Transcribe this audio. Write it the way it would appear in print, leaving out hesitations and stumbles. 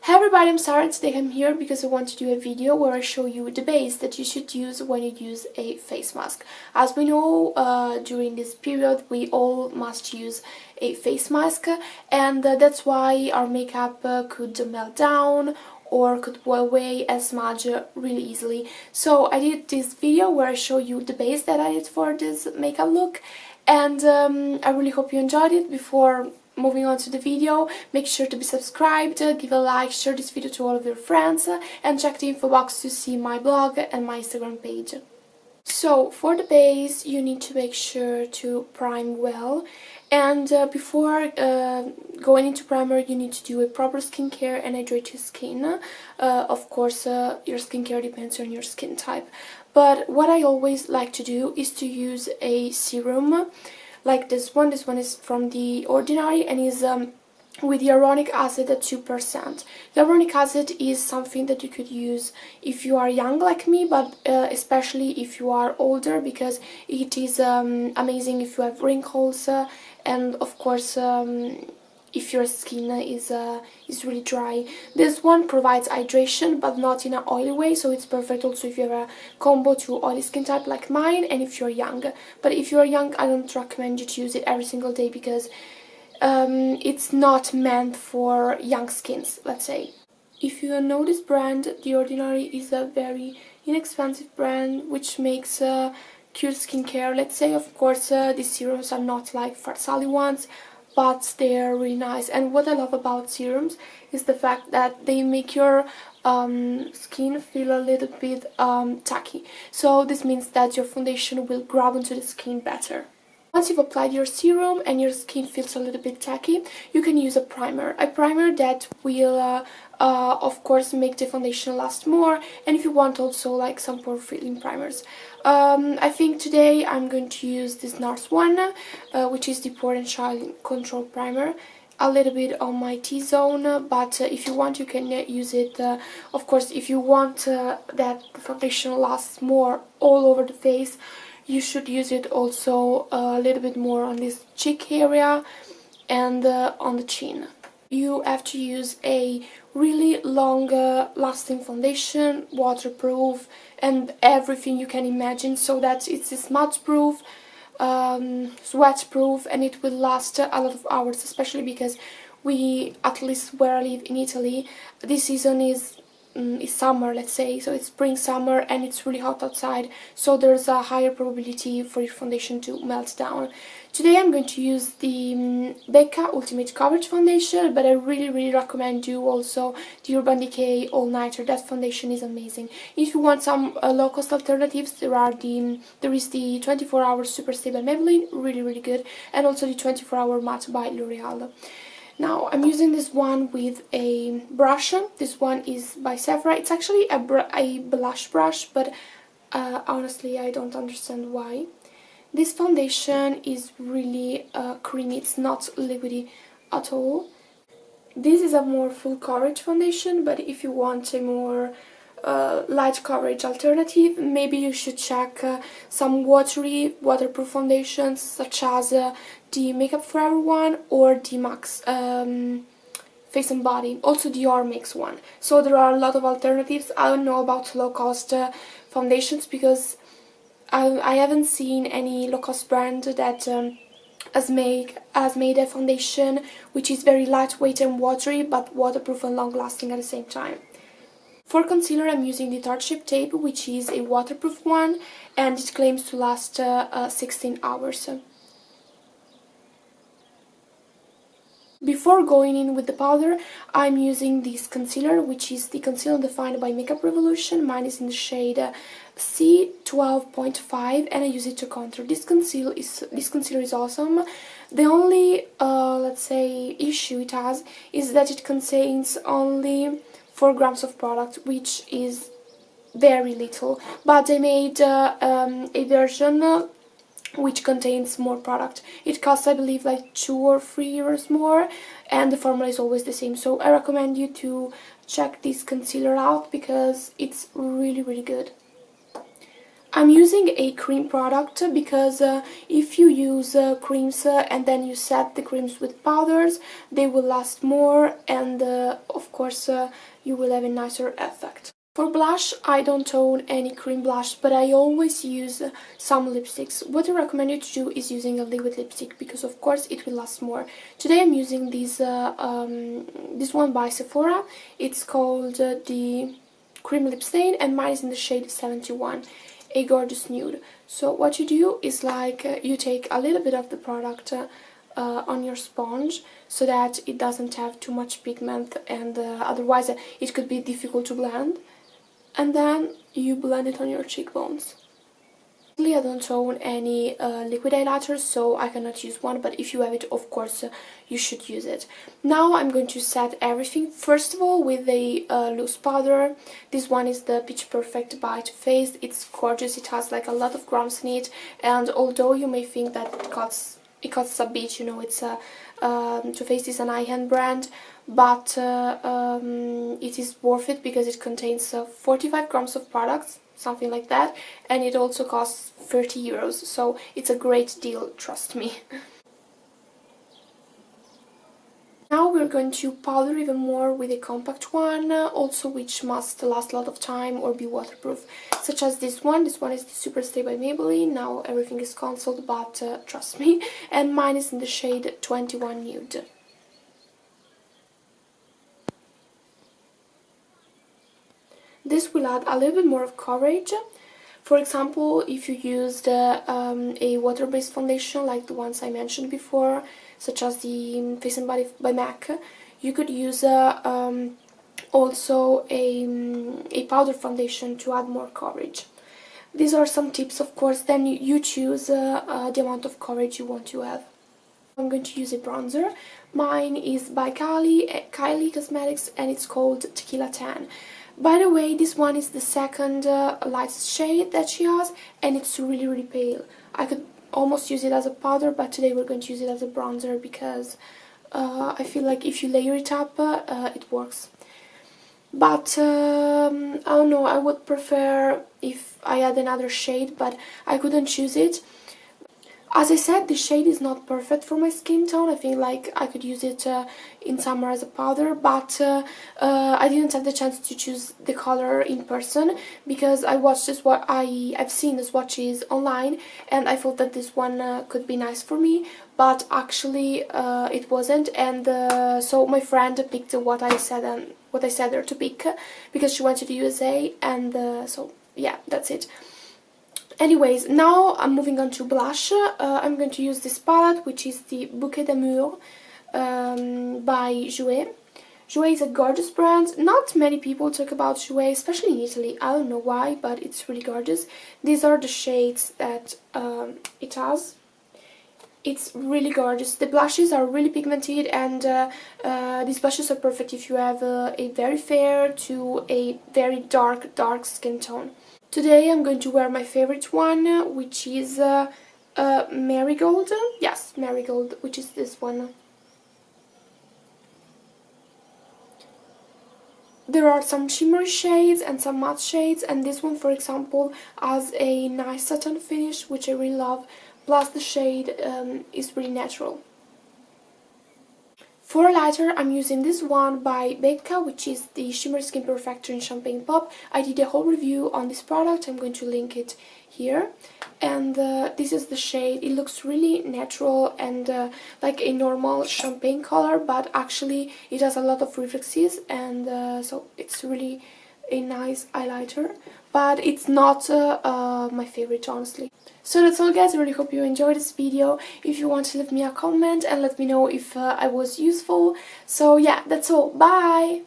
Hey everybody, I'm Sarah. Today I'm here because I want to do a video where I show you the base that you should use when you use a face mask. As we know, during this period we all must use a face mask, and that's why our makeup could melt down or could go away and smudge really easily. So I did this video where I show you the base that I did for this makeup look, and I really hope you enjoyed it. Before moving on to the video, make sure to be subscribed, give a like, share this video to all of your friends, and check the info box to see my blog and my Instagram page. So for the base, you need to make sure to prime well, and before going into primer, you need to do a proper skincare and hydrate your skin. Of course, your skincare depends on your skin type, but what I always like to do is to use a serum like this one. This one is from The Ordinary and is with hyaluronic acid at 2%. Hyaluronic acid is something that you could use if you are young like me, but especially if you are older, because it is amazing if you have wrinkles and of course if your skin is really dry. This one provides hydration but not in an oily way, so it's perfect also if you have a combo to oily skin type like mine and if you're young. But if you're young, I don't recommend you to use it every single day because it's not meant for young skins, let's say. If you know this brand, The Ordinary is a very inexpensive brand which makes cute skincare, let's say. Of course, these serums are not like Farsali ones, but they're really nice. And what I love about serums is the fact that they make your skin feel a little bit tacky. So this means that your foundation will grab onto the skin better. Once you've applied your serum and your skin feels a little bit tacky, you can use a primer that will of course make the foundation last more, and if you want also like some pore filling primers. I think today I'm going to use this NARS one, which is the Pore and Shine Control Primer, a little bit on my T-zone, but if you want you can use it, of course if you want that the foundation lasts more all over the face, you should use it also a little bit more on this cheek area and on the chin. You have to use a really long lasting foundation, waterproof and everything you can imagine, so that it's a smudge-proof, sweat-proof, and it will last a lot of hours, especially because we, at least where I live in Italy, this season is summer, let's say, so it's spring summer and it's really hot outside, so there's a higher probability for your foundation to melt down. Today I'm going to use the Becca Ultimate Coverage Foundation, but I really recommend you also the Urban Decay All Nighter. That foundation is amazing. If you want some low-cost alternatives, there is the 24 Hour Super Stable Maybelline, really good, and also the 24 Hour Matte by L'Oreal. Now I'm using this one with a brush. This one is by Sephora. It's actually a blush brush, but honestly I don't understand why. This foundation is really creamy, it's not liquidy at all. This is a more full coverage foundation, but if you want a more light coverage alternative, maybe you should check some waterproof foundations such as the Makeup Forever one or the Max Face and Body. Also Dior makes one. So there are a lot of alternatives. I don't know about low-cost foundations because I haven't seen any low-cost brand that has made a foundation which is very lightweight and watery but waterproof and long-lasting at the same time. For concealer I'm using the Tarte Shape Tape, which is a waterproof one and it claims to last 16 hours. Before going in with the powder, I'm using this concealer, which is the Conceal and Define by Makeup Revolution. Mine is in the shade C12.5 and I use it to contour. This concealer is awesome. The only, let's say, issue it has is that it contains only 4 grams of product, which is very little. But I made a version which contains more product. It costs, I believe, like 2 or 3 euros more, and the formula is always the same. So I recommend you to check this concealer out because it's really good. I'm using a cream product because if you use creams and then you set the creams with powders, they will last more, and of course you will have a nicer effect. For blush, I don't own any cream blush, but I always use some lipsticks. What I recommend you to do is using a liquid lipstick because of course it will last more. Today I'm using this one by Sephora. It's called the Cream Lip Stain, and mine is in the shade 71. A gorgeous nude. So what you do is you take a little bit of the product on your sponge so that it doesn't have too much pigment, and otherwise it could be difficult to blend, and then you blend it on your cheekbones. I don't own any liquid highlighters, so I cannot use one, but if you have it, of course, you should use it. Now I'm going to set everything, first of all, with a loose powder. This one is the Pitch Perfect by Too Faced. It's gorgeous, it has like a lot of grams in it, and although you may think that it costs a bit, you know, it's Too Faced is an high-end brand, but it is worth it because it contains 45 grams of products, something like that, and it also costs 30 euros, so it's a great deal, trust me. Now we're going to powder even more with a compact one, also which must last a lot of time or be waterproof, such as this one. This one is the Superstay by Maybelline. Now everything is cancelled, but trust me, and mine is in the shade 21 Nude. This will add a little bit more of coverage. For example, if you used a water-based foundation like the ones I mentioned before, such as the Face and Body by MAC, you could use also a powder foundation to add more coverage. These are some tips, of course, then you choose the amount of coverage you want to have. I'm going to use a bronzer. Mine is by Kylie Cosmetics, and it's called Tequila Tan. By the way, this one is the second lightest shade that she has, and it's really pale. I could almost use it as a powder, but today we're going to use it as a bronzer because I feel like if you layer it up, it works. But I don't know, I would prefer if I had another shade, but I couldn't choose it. As I said, this shade is not perfect for my skin tone. I feel like I could use it in summer as a powder, but I didn't have the chance to choose the color in person because I've seen the swatches online, and I thought that this one could be nice for me, but actually it wasn't, and so my friend picked what I said her to pick because she went to the USA, and so yeah, that's it. Anyways, now I'm moving on to blush. I'm going to use this palette, which is the Bouquet d'Amour by Jouer. Jouer is a gorgeous brand. Not many people talk about Jouer, especially in Italy. I don't know why, but it's really gorgeous. These are the shades that it has. It's really gorgeous. The blushes are really pigmented, and these blushes are perfect if you have a very fair to a very dark skin tone. Today I'm going to wear my favorite one, which is Marigold. Yes, Marigold, which is this one. There are some shimmery shades and some matte shades, and this one, for example, has a nice satin finish, which I really love, plus the shade is really natural. For a highlighter, I'm using this one by Becca, which is the Shimmer Skin Perfector in Champagne Pop. I did a whole review on this product, I'm going to link it here. And this is the shade. It looks really natural and like a normal champagne color, but actually it has a lot of reflexes, and so it's really a nice highlighter, but it's not my favorite, honestly. So that's all, guys. I really hope you enjoyed this video. If you want to leave me a comment and let me know if I was useful. So yeah, that's all. Bye!